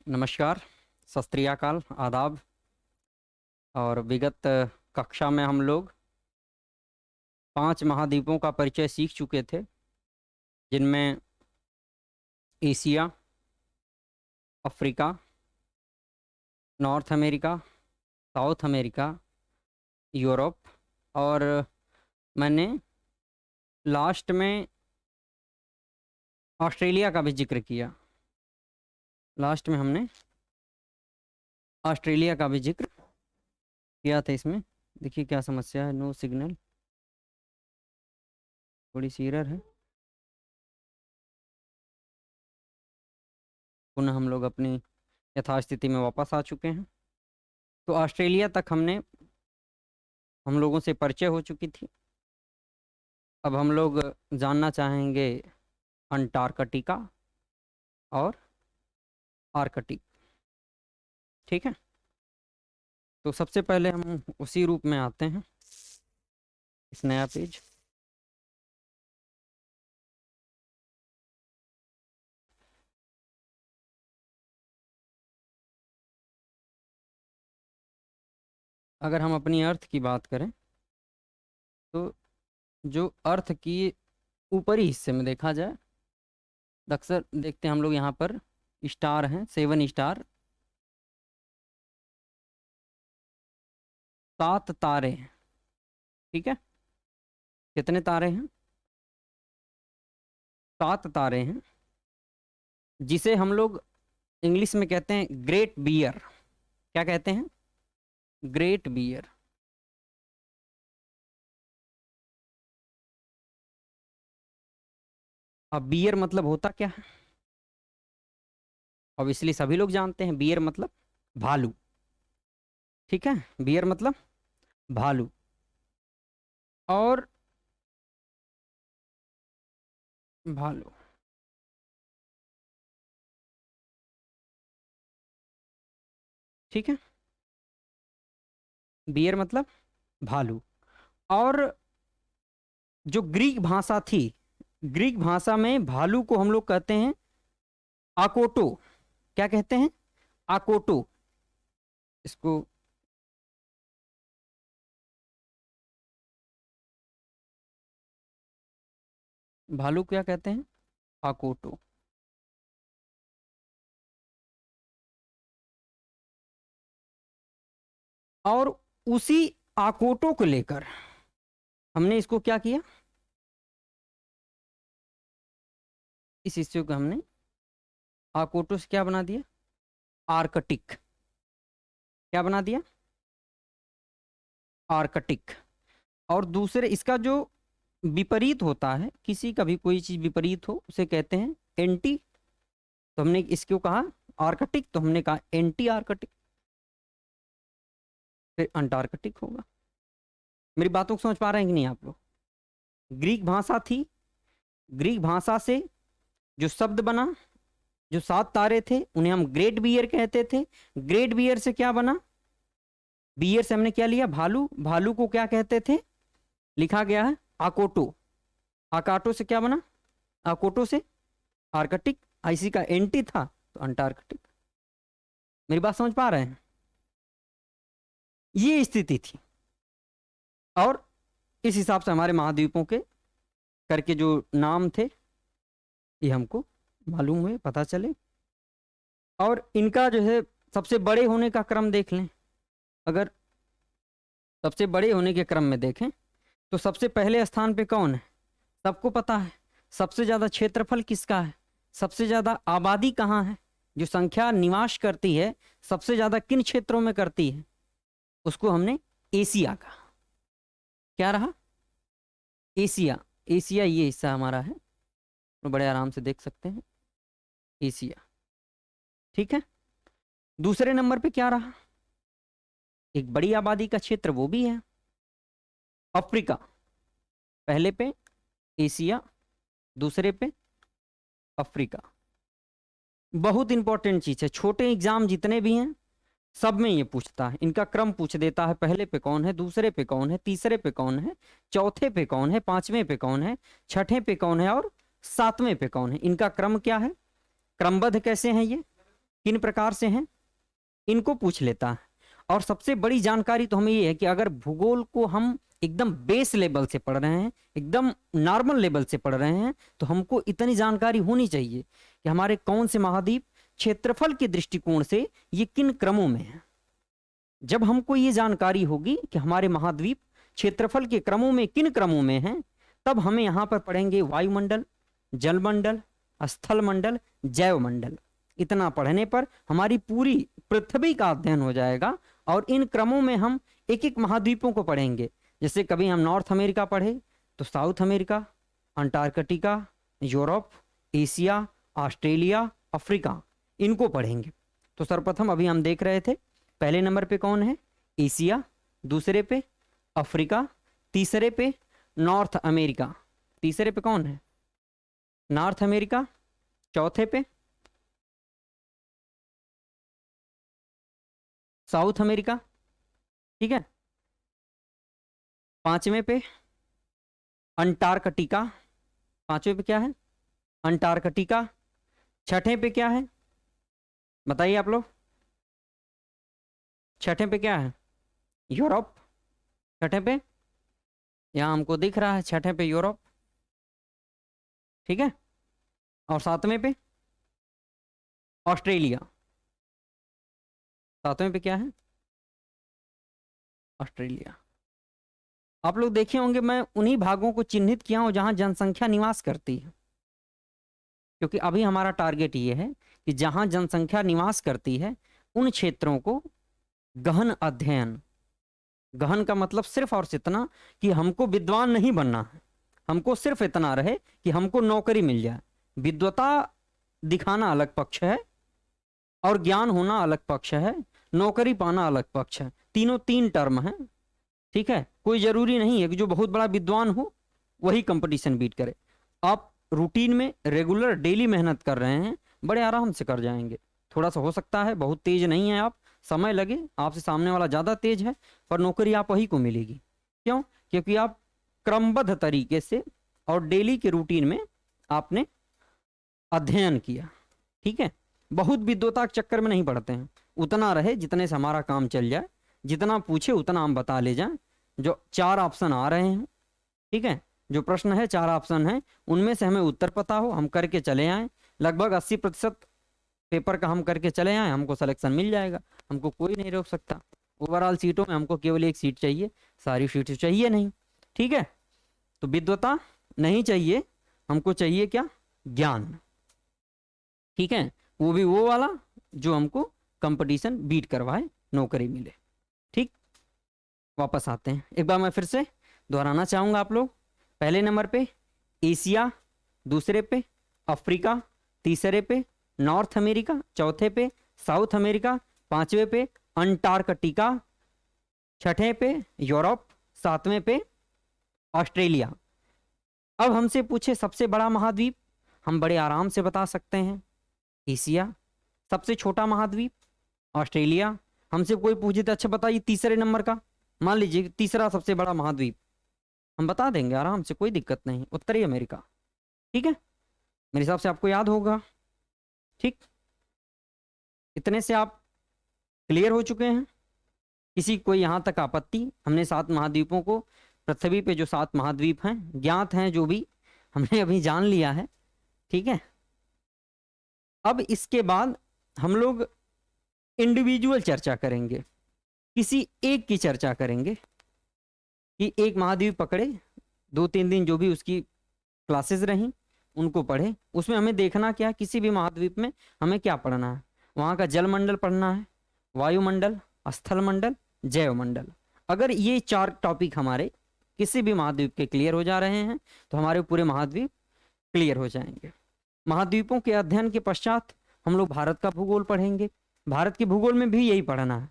नमस्कार, सत श्री अकाल, आदाब। और विगत कक्षा में हम लोग 5 महाद्वीपों का परिचय सीख चुके थे, जिनमें Asia, Africa, north America, south America, Europe और मैंने लास्ट में ऑस्ट्रेलिया का भी जिक्र किया। लास्ट में हमने ऑस्ट्रेलिया का भी जिक्र किया था। इसमें देखिए क्या समस्या है, नो सिग्नल, थोड़ी सी एरर है। पुनः हम लोग अपनी यथास्थिति में वापस आ चुके हैं। तो ऑस्ट्रेलिया तक हम लोगों से परिचय हो चुकी थी। अब हम लोग जानना चाहेंगे अंटार्कटिका और आर्कटिक। ठीक है, तो सबसे पहले हम उसी रूप में आते हैं, इस नया पेज। अगर हम अपनी अर्थ की बात करें तो जो अर्थ की ऊपरी हिस्से में देखा जाए, अक्सर देखते हैं हम लोग यहाँ पर स्टार हैं, 7 स्टार, 7 तारे हैं। ठीक है, कितने तारे हैं? 7 तारे हैं, जिसे हम लोग इंग्लिश में कहते हैं ग्रेट बियर। क्या कहते हैं? Great beer. अब बियर मतलब होता क्या है? अब इसलिए सभी लोग जानते हैं, बियर मतलब भालू। ठीक है, बियर मतलब भालू। और भालू, ठीक है, बियर मतलब भालू। और जो ग्रीक भाषा थी, ग्रीक भाषा में भालू को हम लोग कहते हैं आकोटो। क्या कहते हैं? आकोटो। इसको भालू क्या कहते हैं? आकोटो। और उसी आकोटो को लेकर हमने इसको क्या किया, इस हिस्से को हमने आकोटो से क्या बना दिया? आर्कटिक। क्या बना दिया? आर्कटिक। और दूसरे, इसका जो विपरीत होता है, किसी का भी कोई चीज विपरीत हो उसे कहते हैं एंटी। तो हमने इसको कहा आर्कटिक, तो हमने कहा एंटी आर्कटिक, फिर अंटार्कटिक होगा। मेरी बातों को समझ पा रहे हैं कि नहीं आप लोग? ग्रीक भाषा थी, ग्रीक भाषा से जो शब्द बना, जो 7 तारे थे उन्हें हम ग्रेट बियर कहते थे। ग्रेट बियर से क्या बना? बियर से हमने क्या लिया? भालू। भालू को क्या कहते थे? लिखा गया है आकोटो। आकाटो से क्या बना? आकोटो से आर्कटिक। इसी का एंटी था तो अंटार्कटिक। मेरी बात समझ पा रहे हैं? ये स्थिति थी। और इस हिसाब से हमारे महाद्वीपों के करके जो नाम थे ये हमको मालूम हुए, पता चले। और इनका जो है सबसे बड़े होने का क्रम देख लें। अगर सबसे बड़े होने के क्रम में देखें तो सबसे पहले स्थान पे कौन है? सबको पता है। सबसे ज्यादा क्षेत्रफल किसका है? सबसे ज्यादा आबादी कहाँ है? जो संख्या निवास करती है सबसे ज्यादा किन क्षेत्रों में करती है? उसको हमने एशिया कहा। क्या रहा? एशिया। एशिया ये हिस्सा हमारा है, तो बड़े आराम से देख सकते हैं, एशिया। ठीक है, दूसरे नंबर पे क्या रहा? एक बड़ी आबादी का क्षेत्र वो भी है, अफ्रीका। पहले पे एशिया, दूसरे पे अफ्रीका। बहुत इंपॉर्टेंट चीज है, छोटे एग्जाम जितने भी हैं सब में ये पूछता है, इनका क्रम पूछ देता है। पहले पे कौन है, दूसरे पे कौन है, तीसरे पे कौन है, चौथे पे कौन है, पांचवें पे कौन है, छठे पे कौन है और सातवें पे कौन है। इनका क्रम क्या है, क्रमबद्ध कैसे है ये? किन प्रकार से हैं, इनको पूछ लेता है। और सबसे बड़ी जानकारी तो हमें ये है कि अगर भूगोल को हम एकदम बेस लेवल से पढ़ रहे हैं, एकदम नॉर्मल लेवल से पढ़ रहे हैं, तो हमको इतनी जानकारी होनी चाहिए कि हमारे कौन से महाद्वीप क्षेत्रफल के दृष्टिकोण से ये किन क्रमों में है। जब हमको ये जानकारी होगी कि हमारे महाद्वीप क्षेत्रफल के क्रमों में किन क्रमों में हैं, तब हमें यहाँ पर पढ़ेंगे वायुमंडल, जलमंडल, स्थल मंडल, जैव मंडल। इतना पढ़ने पर हमारी पूरी पृथ्वी का अध्ययन हो जाएगा। और इन क्रमों में हम एक एक महाद्वीपों को पढ़ेंगे। जैसे कभी हम नॉर्थ अमेरिका पढ़े तो south America, Antarctica, Europe, Asia, Australia, Africa, इनको पढ़ेंगे। तो सर्वप्रथम अभी हम देख रहे थे, पहले नंबर पे कौन है, एशिया, दूसरे पे अफ्रीका, तीसरे पे नॉर्थ अमेरिका, तीसरे पे कौन है, नॉर्थ अमेरिका, चौथे पे साउथ अमेरिका, ठीक है, पांचवें पे अंटार्कटिका, पांचवें पे क्या है, अंटार्कटिका, छठे पे क्या है बताइए आप लोग, छठे पे क्या है, यूरोप, छठे पे यहाँ हमको दिख रहा है, छठे पे यूरोप, ठीक है, और सातवें पे ऑस्ट्रेलिया, सातवें पे क्या है, ऑस्ट्रेलिया। आप लोग देखे होंगे मैं उन्हीं भागों को चिन्हित किया हूं जहां जनसंख्या निवास करती है, क्योंकि अभी हमारा टारगेट ये है कि जहां जनसंख्या निवास करती है उन क्षेत्रों को गहन अध्ययन, गहन का मतलब सिर्फ और इतना कि हमको विद्वान नहीं बनना है, हमको सिर्फ इतना रहे कि हमको नौकरी मिल जाए। विद्वता दिखाना अलग पक्ष है और ज्ञान होना अलग पक्ष है, नौकरी पाना अलग पक्ष है, तीनों तीन टर्म है, ठीक है। कोई जरूरी नहीं है कि जो बहुत बड़ा विद्वान हो वही कंपटीशन बीट करे। आप रूटीन में रेगुलर डेली मेहनत कर रहे हैं, बड़े आराम से कर जाएंगे। थोड़ा सा हो सकता है बहुत तेज नहीं है आप, समय लगे, आपसे सामने वाला ज़्यादा तेज है, पर नौकरी आप वही को मिलेगी। क्यों? क्योंकि आप क्रमबद्ध तरीके से और डेली के रूटीन में आपने अध्ययन किया, ठीक है। बहुत विद्वता के चक्कर में नहीं पड़ते हैं, उतना रहे जितने से हमारा काम चल जाए, जितना पूछे उतना हम बता ले जाएं। जो चार ऑप्शन आ रहे हैं, ठीक है, जो प्रश्न है चार ऑप्शन है, उनमें से हमें उत्तर पता हो, हम करके चले आए, लगभग 80% पेपर का हम करके चले आए, हमको सिलेक्शन मिल जाएगा, हमको कोई नहीं रोक सकता। ओवरऑल सीटों में हमको केवल एक सीट चाहिए, सारी सीट चाहिए नहीं, ठीक है। तो विद्वता नहीं चाहिए, हमको चाहिए क्या, ज्ञान, ठीक है, वो भी वो वाला जो हमको कंपटीशन बीट करवाए, नौकरी मिले, ठीक। वापस आते हैं, एक बार मैं फिर से दोहराना चाहूँगा आप लोग, पहले नंबर पे एशिया, दूसरे पे अफ्रीका, तीसरे पे नॉर्थ अमेरिका, चौथे पे साउथ अमेरिका, पांचवे पे अंटार्कटिका, छठे पे यूरोप, सातवें पे ऑस्ट्रेलिया। अब हमसे पूछे सबसे बड़ा महाद्वीप, हम बड़े आराम से बता सकते हैं एशिया। सबसे छोटा महाद्वीप ऑस्ट्रेलिया। हमसे कोई पूछे तो अच्छा बताइए तीसरे नंबर का, मान लीजिए तीसरा सबसे बड़ा महाद्वीप, हम बता देंगे आराम से, कोई दिक्कत नहीं, उत्तरी अमेरिका, ठीक है, मेरे हिसाब से आपको याद होगा, ठीक। इतने से आप क्लियर हो चुके हैं, किसी कोई यहाँ तक आपत्ति? हमने 7 महाद्वीपों को, पृथ्वी पे जो 7 महाद्वीप हैं ज्ञात हैं, जो भी हमने अभी जान लिया है, ठीक है। अब इसके बाद हम लोग इंडिविजुअल चर्चा करेंगे, किसी एक की चर्चा करेंगे कि एक महाद्वीप पकड़े, 2-3 दिन जो भी उसकी क्लासेस रहीं उनको पढ़े, उसमें हमें देखना क्या, किसी भी महाद्वीप में हमें क्या पढ़ना है, वहाँ का जलमंडल पढ़ना है, वायुमंडल, स्थल मंडल, जैव मंडल। अगर ये 4 टॉपिक हमारे किसी भी महाद्वीप के क्लियर हो जा रहे हैं तो हमारे पूरे महाद्वीप क्लियर हो जाएंगे। महाद्वीपों के अध्ययन के पश्चात हम लोग भारत का भूगोल पढ़ेंगे। भारत के भूगोल में भी यही पढ़ना है,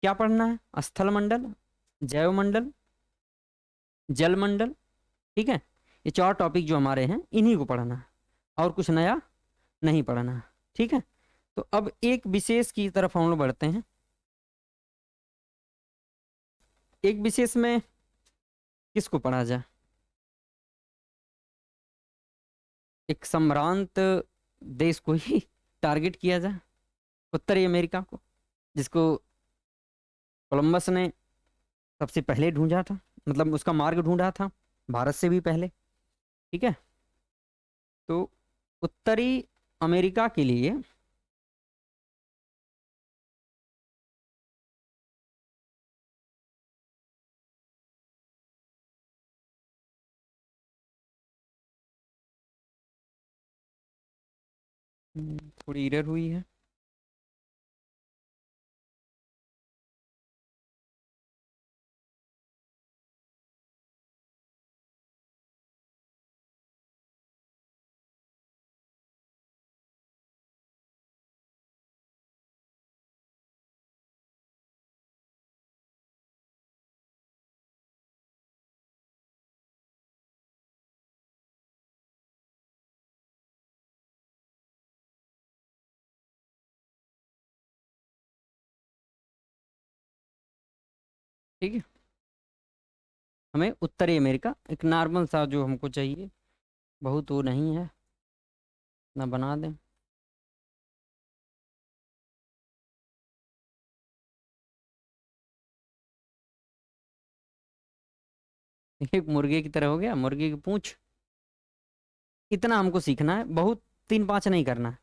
क्या पढ़ना है, स्थल मंडल, जैव मंडल, जल मंडल, ठीक है। ये 4 टॉपिक जो हमारे हैं इन्हीं को पढ़ना है, और कुछ नया नहीं पढ़ना है, ठीक है। तो अब एक विशेष की तरफ हम लोग बढ़ते हैं। एक विशेष में किसको पढ़ा जाए, एक सम्भ्रांत देश को ही टारगेट किया जाए, उत्तरी अमेरिका को, जिसको कोलंबस ने सबसे पहले ढूंढा था, मतलब उसका मार्ग ढूंढा था भारत से भी पहले। ठीक है, तो उत्तरी अमेरिका के लिए थोड़ी एरर हुई है। ठीक है, हमें उत्तरी अमेरिका एक नॉर्मल सा जो हमको चाहिए, बहुत वो नहीं है ना, बना दें। एक मुर्गे की तरह हो गया, मुर्गे की पूंछ। इतना हमको सीखना है, बहुत 3-5 नहीं करना है।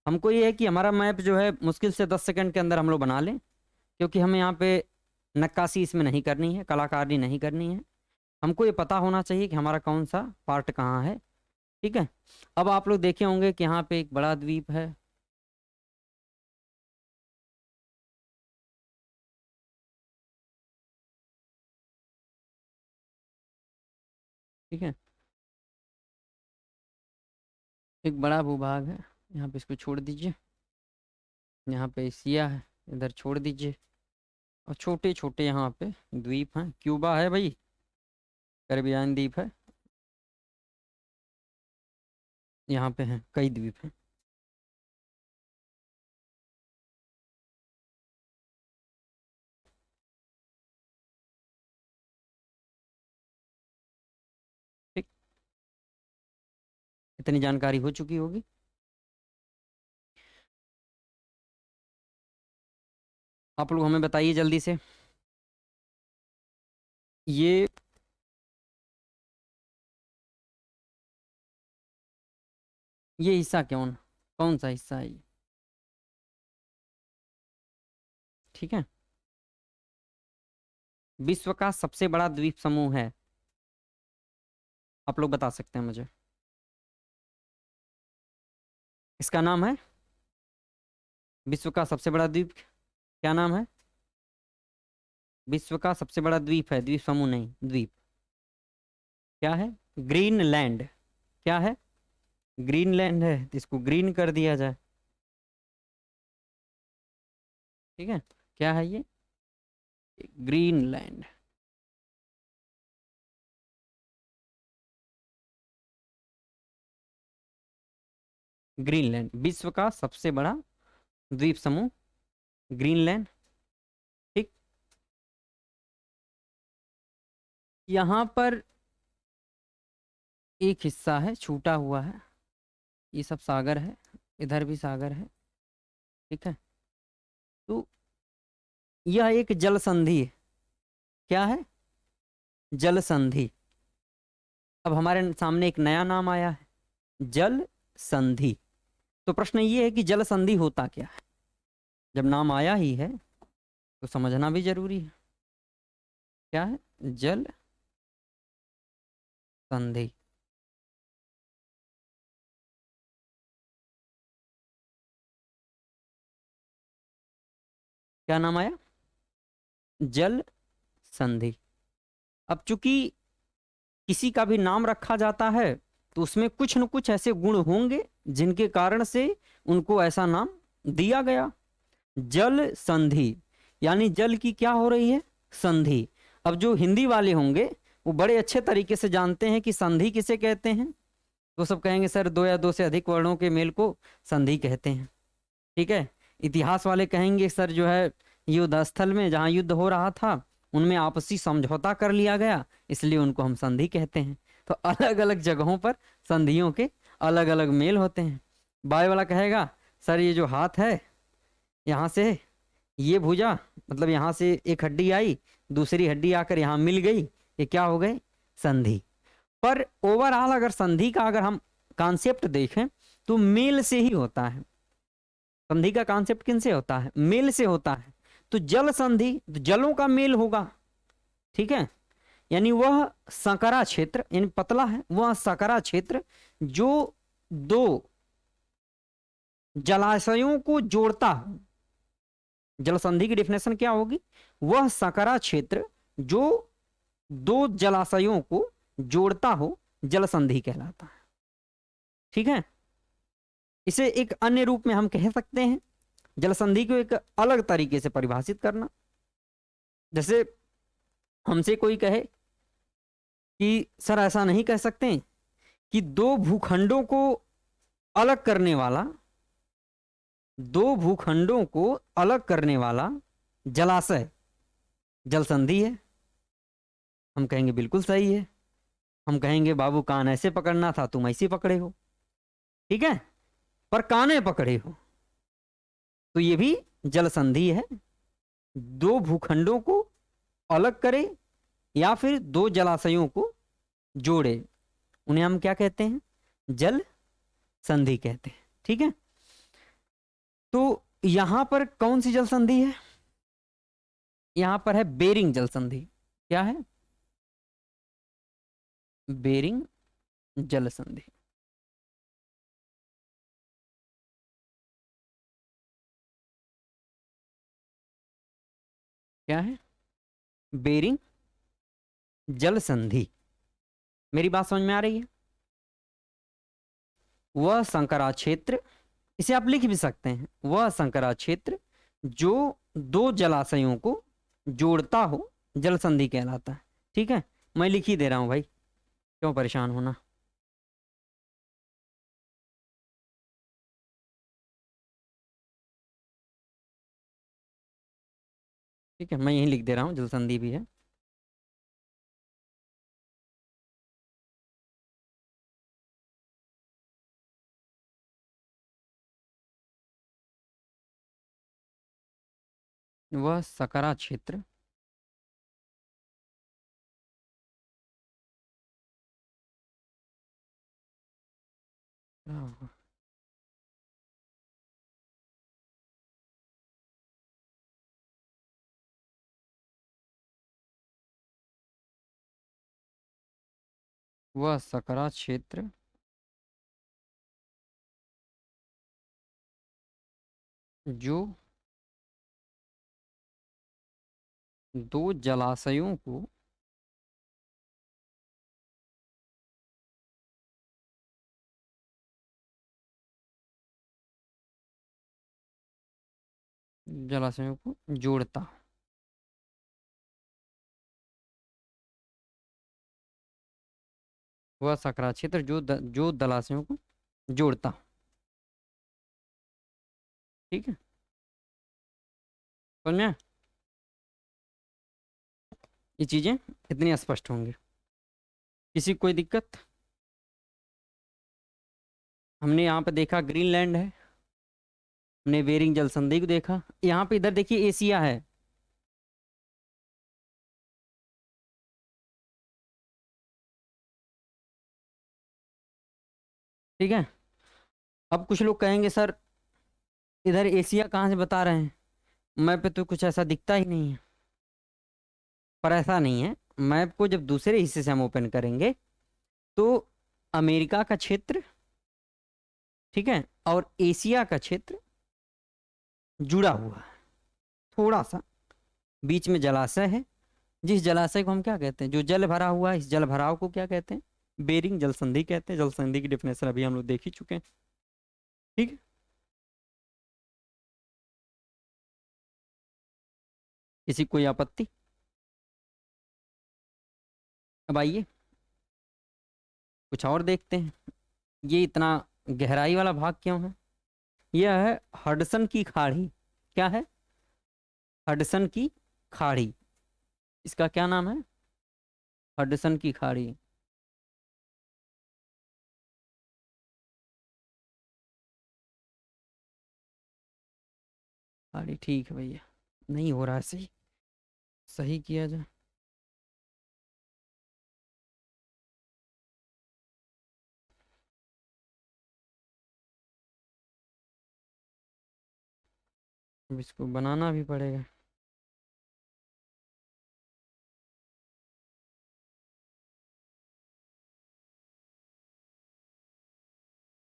हमको ये है कि हमारा मैप जो है मुश्किल से 10 सेकंड के अंदर हम लोग बना लें, क्योंकि हमें यहाँ पे नक्काशी इसमें नहीं करनी है, कलाकारी नहीं करनी है। हमको ये पता होना चाहिए कि हमारा कौन सा पार्ट कहाँ है। ठीक है, अब आप लोग देखे होंगे कि यहाँ पे एक बड़ा द्वीप है। ठीक है, एक बड़ा भूभाग है, यहाँ पे इसको छोड़ दीजिए। यहाँ पे एशिया है, इधर छोड़ दीजिए। और छोटे छोटे यहाँ पे द्वीप हैं, क्यूबा है भाई, कैरिबियन द्वीप है, यहाँ पे हैं कई द्वीप हैं। ठीक, इतनी जानकारी हो चुकी होगी। आप लोग हमें बताइए जल्दी से, ये ये हिस्सा कौन सा हिस्सा है ये? ठीक है, विश्व का सबसे बड़ा द्वीप समूह है, आप लोग बता सकते हैं मुझे। इसका नाम है, विश्व का सबसे बड़ा द्वीप क्या नाम है? विश्व का सबसे बड़ा द्वीप है, द्वीप समूह नहीं, द्वीप। क्या है? ग्रीनलैंड। क्या है? ग्रीनलैंड है, तो इसको ग्रीन कर दिया जाए। ठीक है, क्या है ये? ग्रीनलैंड। ग्रीनलैंड विश्व का सबसे बड़ा द्वीप समूह, ग्रीनलैंड। ठीक, यहाँ पर एक हिस्सा है छूटा हुआ है, ये सब सागर है, इधर भी सागर है। ठीक है, तो यह एक जल संधि है। क्या है? जल संधि। अब हमारे सामने एक नया नाम आया है, जल संधि। तो प्रश्न ये है कि जल संधि होता क्या है? जब नाम आया ही है तो समझना भी जरूरी है। क्या है? जल संधि। क्या नाम आया? जल संधि। अब चूंकि किसी का भी नाम रखा जाता है तो उसमें कुछ न कुछ ऐसे गुण होंगे जिनके कारण से उनको ऐसा नाम दिया गया। जल संधि यानी जल की क्या हो रही है? संधि। अब जो हिंदी वाले होंगे वो बड़े अच्छे तरीके से जानते हैं कि संधि किसे कहते हैं। वो सब कहेंगे सर दो या दो से अधिक वर्णों के मेल को संधि कहते हैं। ठीक है, इतिहास वाले कहेंगे सर जो है युद्ध स्थल में जहाँ युद्ध हो रहा था उनमें आपसी समझौता कर लिया गया, इसलिए उनको हम संधि कहते हैं। तो अलग अलग जगहों पर संधियों के अलग अलग मेल होते हैं। बाय वाला कहेगा सर ये जो हाथ है यहाँ से ये भुजा, मतलब यहाँ से एक हड्डी आई, दूसरी हड्डी आकर यहाँ मिल गई, ये क्या हो गए? संधि। पर ओवरऑल अगर संधि का अगर हम कॉन्सेप्ट देखें तो मेल से ही होता है। संधि का कॉन्सेप्ट किन से होता है? मेल से होता है। तो जल संधि, तो जलों का मेल होगा, ठीक है। यानी वह संकरा क्षेत्र, यानी पतला है, वह संकरा क्षेत्र जो दो जलाशयों को जोड़ता हो। जल संधि की डेफिनेशन क्या होगी? वह संकरा क्षेत्र जो दो जलाशयों को जोड़ता हो, जल संधि कहलाता है, ठीक है। इसे एक अन्य रूप में हम कह सकते हैं, जल संधि को एक अलग तरीके से परिभाषित करना। जैसे हमसे कोई कहे कि सर ऐसा नहीं कह सकते कि दो भूखंडों को अलग करने वाला, दो भूखंडों को अलग करने वाला जलाशय जल संधि है। हम कहेंगे बिल्कुल सही है। हम कहेंगे बाबू कान ऐसे पकड़ना था, तुम ऐसे पकड़े हो, ठीक है, पर काने पकड़े हो, तो ये भी जल संधि है। दो भूखंडों को अलग करे या फिर दो जलाशयों को जोड़े, उन्हें हम क्या कहते हैं? जल संधि कहते हैं, ठीक है। तो यहां पर कौन सी जल संधि है? यहां पर है बेरिंग जल संधि। क्या है? बेरिंग जल संधि। क्या है? बेरिंग जल संधि। मेरी बात समझ में आ रही है? वह संकरा क्षेत्र, इसे आप लिख भी सकते हैं, वह संकरा क्षेत्र जो दो जलाशयों को जोड़ता हो, जल संधि कहलाता है, ठीक है। मैं लिख ही दे रहा हूं भाई, क्यों परेशान होना। ठीक है, मैं यही लिख दे रहा हूं, जल संधि भी है। वह सकरा क्षेत्र हाँ, वह सकरा क्षेत्र जो दो जलाशयों को जोड़ता, वह सकरा क्षेत्र जो जलाशयों को जोड़ता, ठीक है। समझ में आया? ये चीजें इतनी स्पष्ट होंगी। किसी को कोई दिक्कत? हमने यहाँ पे देखा ग्रीनलैंड है, हमने बेरिंग जल संधि को देखा। यहाँ पे इधर देखिए एशिया है, ठीक है। अब कुछ लोग कहेंगे सर इधर एशिया कहाँ से बता रहे हैं, मैप पे तो कुछ ऐसा दिखता ही नहीं है। पर ऐसा नहीं है, मैप को जब दूसरे हिस्से से हम ओपन करेंगे तो अमेरिका का क्षेत्र, ठीक है, और एशिया का क्षेत्र जुड़ा हुआ है थोड़ा सा। बीच में जलाशय है, जिस जलाशय को हम क्या कहते हैं, जो जल भरा हुआ है, इस जल भराव को क्या कहते हैं? बेरिंग जल संधि कहते हैं। जल संधि की डेफिनेशन अभी हम लोग देख ही चुके हैं, ठीक है। किसी कोई आपत्ति? अब आइए कुछ और देखते हैं, ये इतना गहराई वाला भाग क्यों है? यह है हडसन की खाड़ी। क्या है? हडसन की खाड़ी। इसका क्या नाम है? हडसन की खाड़ी। खाड़ी, ठीक है भैया। नहीं हो रहा है सही, सही किया जाए। अब इसको बनाना भी पड़ेगा।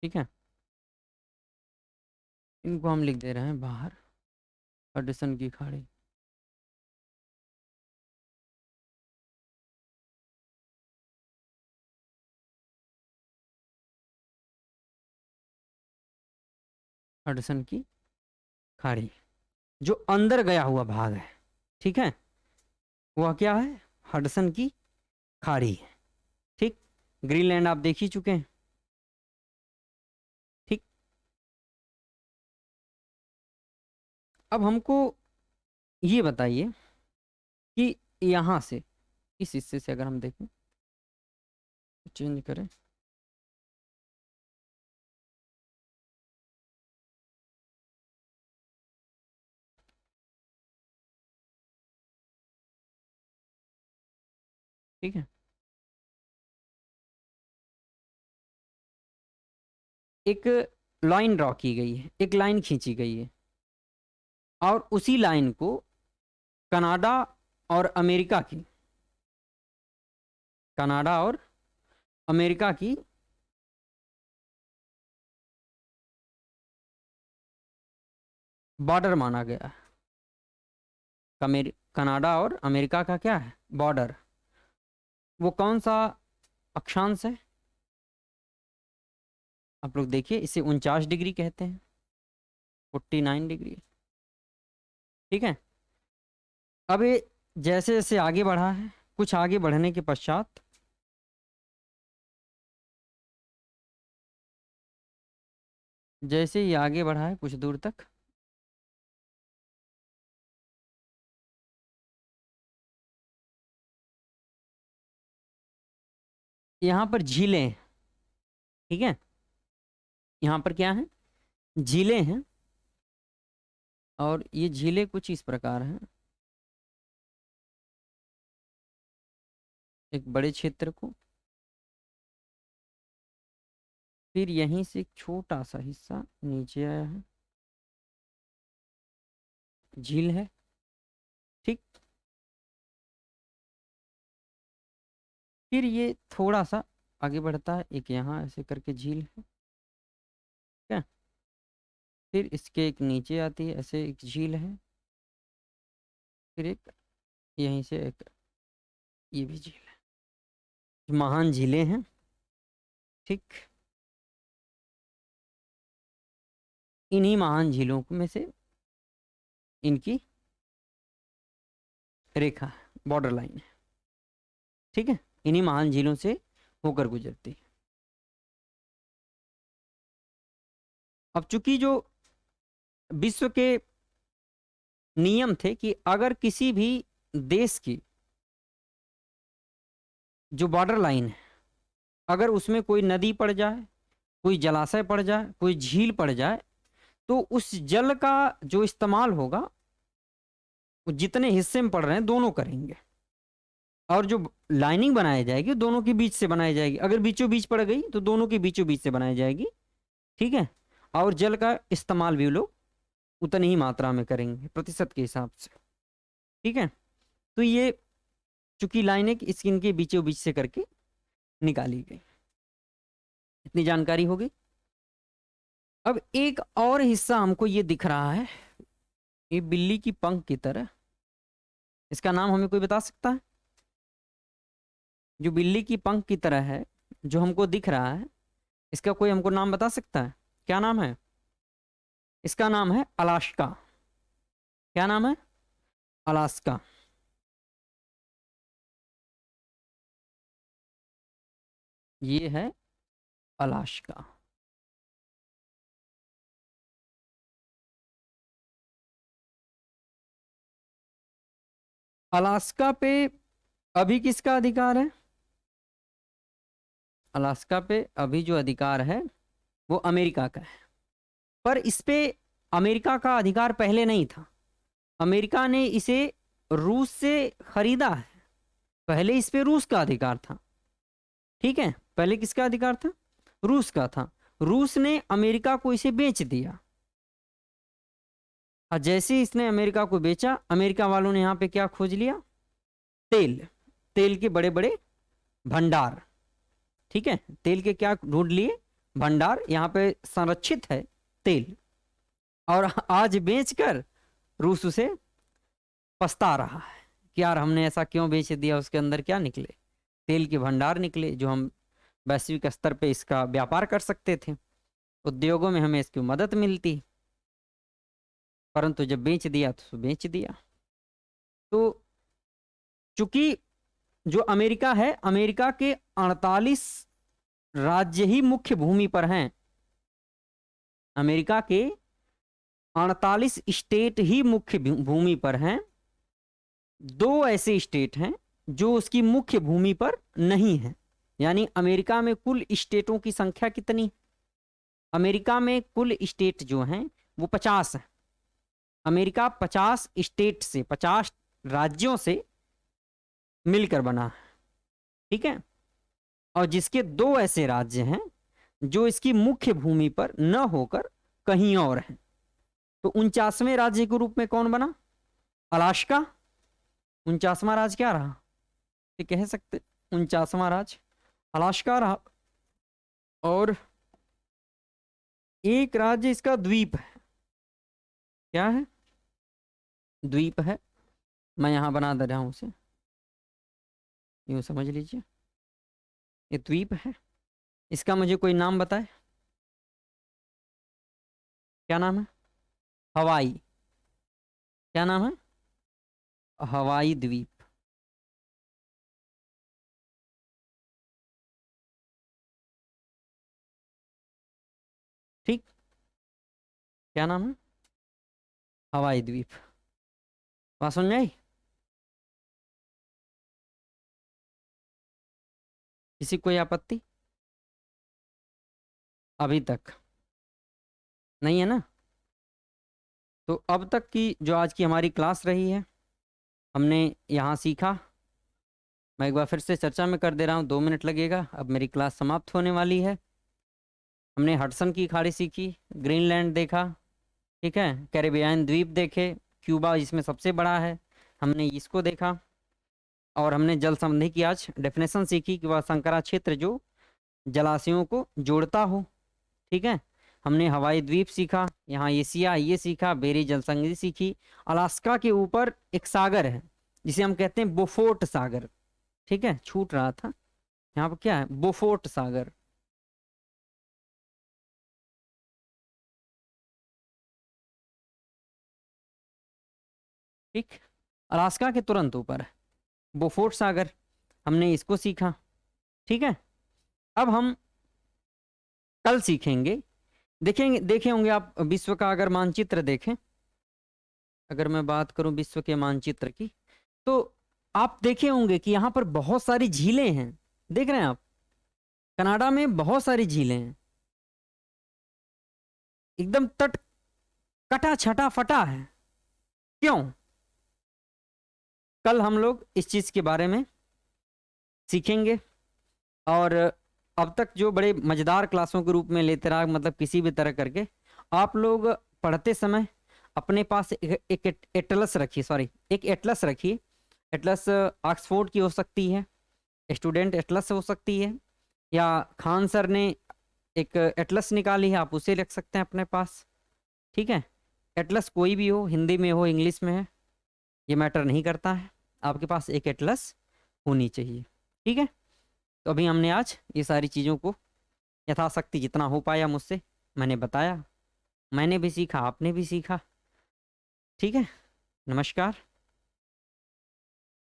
ठीक है, इनको हम लिख दे रहे हैं बाहर, हडसन की खाड़ी। हडसन की खाड़ी, जो अंदर गया हुआ भाग है, ठीक है, वह क्या है, हडसन की खाड़ी है। ठीक, ग्रीनलैंड आप देख ही चुके हैं। ठीक, अब हमको ये बताइए कि यहाँ से, इस हिस्से से अगर हम देखें, चेंज करें, ठीक है, एक लाइन ड्रॉ की गई है, एक लाइन खींची गई है, और उसी लाइन को कनाडा और अमेरिका की, कनाडा और अमेरिका की बॉर्डर माना गया है। कनाडा और अमेरिका का क्या है, बॉर्डर। वो कौन सा अक्षांश है, आप लोग देखिए, इसे 49 डिग्री कहते हैं, 49 डिग्री। ठीक है, अब ये जैसे जैसे आगे बढ़ा है, कुछ आगे बढ़ने के पश्चात जैसे ही आगे बढ़ा है कुछ दूर तक, यहाँ पर झीलें हैं, ठीक है, यहाँ पर क्या है, झीलें हैं, और ये झीलें कुछ इस प्रकार हैं, एक बड़े क्षेत्र को, फिर यहीं से एक छोटा सा हिस्सा नीचे आया है, झील है। ठीक, फिर ये थोड़ा सा आगे बढ़ता है, एक यहाँ ऐसे करके झील है, ठीक है, फिर इसके एक नीचे आती है, ऐसे एक झील है, फिर एक यहीं से एक, ये भी झील है, महान झीलें हैं। ठीक, इन्हीं महान झीलों में से इनकी रेखा है, बॉर्डर लाइन है। ठीक है, इन्हीं महान झीलों से होकर गुजरती है। अब चूंकि जो विश्व के नियम थे कि अगर किसी भी देश की जो बॉर्डर लाइन है, अगर उसमें कोई नदी पड़ जाए, कोई जलाशय पड़ जाए, कोई झील पड़ जाए, तो उस जल का जो इस्तेमाल होगा वो जितने हिस्से में पड़ रहे हैं दोनों करेंगे, और जो लाइनिंग बनाई जाएगी दोनों के बीच से बनाई जाएगी, अगर बीचों बीच पड़ गई तो दोनों के बीचों बीच से बनाई जाएगी। ठीक है, और जल का इस्तेमाल भी लोग उतनी ही मात्रा में करेंगे, प्रतिशत के हिसाब से। ठीक है, तो ये चूंकि लाइनें स्किन के बीचों बीच से करके निकाली गई, इतनी जानकारी होगी। अब एक और हिस्सा हमको ये दिख रहा है, ये बिल्ली की पंख की तरह, इसका नाम हमें कोई बता सकता है, जो बिल्ली की पंख की तरह है, जो हमको दिख रहा है, इसका कोई हमको नाम बता सकता है, क्या नाम है इसका? नाम है अलास्का। क्या नाम है? अलास्का। ये है अलास्का। अलास्का पे अभी किसका अधिकार है? अलास्का पे अभी जो अधिकार है वो अमेरिका का है, पर इस पे अमेरिका का अधिकार पहले नहीं था, अमेरिका ने इसे रूस से खरीदा है। पहले इस पे रूस का अधिकार था, ठीक है, पहले किसका अधिकार था? रूस का था। रूस ने अमेरिका को इसे बेच दिया, और जैसे ही इसने अमेरिका को बेचा, अमेरिका वालों ने यहाँ पे क्या खोज लिया? तेल, तेल के बड़े बड़े भंडार, ठीक है, तेल के क्या ढूंढ लिए? भंडार, यहाँ पे संरक्षित है तेल, और आज बेचकर रूस उसे पछता रहा है कि यार हमने ऐसा क्यों बेच दिया। उसके अंदर क्या निकले? तेल के भंडार निकले, जो हम वैश्विक स्तर पे इसका व्यापार कर सकते थे, उद्योगों में हमें इसकी मदद मिलती, परंतु जब बेच दिया तो बेच दिया। तो चूंकि जो अमेरिका है, अमेरिका के 48 राज्य ही मुख्य भूमि पर हैं, अमेरिका के 48 स्टेट ही मुख्य भूमि पर हैं। 2 ऐसे स्टेट हैं जो उसकी मुख्य भूमि पर नहीं है। यानी अमेरिका में कुल स्टेटों की संख्या कितनी? अमेरिका में कुल स्टेट जो हैं वो 50 है। अमेरिका 50 स्टेट से, 50 राज्यों से मिलकर बना है, ठीक है, और जिसके 2 ऐसे राज्य हैं जो इसकी मुख्य भूमि पर न होकर कहीं और हैं। तो 49वें राज्य के रूप में कौन बना? अलास्का। 49वां राज्य क्या रहा? ये कह सकते 49वां राज्य अलास्का रहा। और एक राज्य इसका द्वीप है। क्या है? द्वीप है। मैं यहां बना दे रहा हूं उसे, यूं समझ लीजिए, ये द्वीप है। इसका मुझे कोई नाम बताए, क्या नाम है? हवाई। क्या नाम है? हवाई द्वीप। ठीक, क्या नाम है? हवाई द्वीप। बात समझ में आई? किसी कोई आपत्ति अभी तक नहीं है ना? तो अब तक की जो आज की हमारी क्लास रही है, हमने यहाँ सीखा। मैं एक बार फिर से चर्चा में कर दे रहा हूँ, 2 मिनट लगेगा, अब मेरी क्लास समाप्त होने वाली है। हमने हडसन की खाड़ी सीखी, ग्रीनलैंड देखा, ठीक है, कैरिबियन द्वीप देखे, क्यूबा जिसमें सबसे बड़ा है, हमने इसको देखा। और हमने जल संबंधी की आज डेफिनेशन सीखी कि वह संकरा क्षेत्र जो जलाशयों को जोड़ता हो, ठीक है। हमने हवाई द्वीप सीखा, यहाँ एशिया ये सीखा, बेरी जल संधि सीखी। अलास्का के ऊपर एक सागर है जिसे हम कहते हैं बोफोर्ट सागर, ठीक है, छूट रहा था, यहाँ पर क्या है? बोफोर्ट सागर। ठीक, अलास्का के तुरंत ऊपर है बोफोर्ट सागर, हमने इसको सीखा, ठीक है। अब हम कल सीखेंगे, देखेंगे, देखे होंगे आप विश्व का अगर मानचित्र देखें, अगर मैं बात करूं विश्व के मानचित्र की, तो आप देखे होंगे कि यहाँ पर बहुत सारी झीलें हैं। देख रहे हैं आप? कनाडा में बहुत सारी झीलें हैं, एकदम तट कटा छटा फटा है। क्यों? कल हम लोग इस चीज के बारे में सीखेंगे। और अब तक जो बड़े मजेदार क्लासों के रूप में लेते रहा, मतलब किसी भी तरह करके, आप लोग पढ़ते समय अपने पास एक एटलस रखिए, सॉरी एक एटलस रखिए। एटलस ऑक्सफोर्ड की हो सकती है, स्टूडेंट एटलस हो सकती है, या खान सर ने एक एटलस निकाली है, आप उसे रख सकते हैं अपने पास, ठीक है। एटलस कोई भी हो, हिंदी में हो, इंग्लिश में है, ये मैटर नहीं करता है, आपके पास एक एटलस होनी चाहिए, ठीक है। तो अभी हमने आज ये सारी चीज़ों को यथाशक्ति जितना हो पाया मुझसे मैंने बताया, मैंने भी सीखा, आपने भी सीखा, ठीक है। नमस्कार।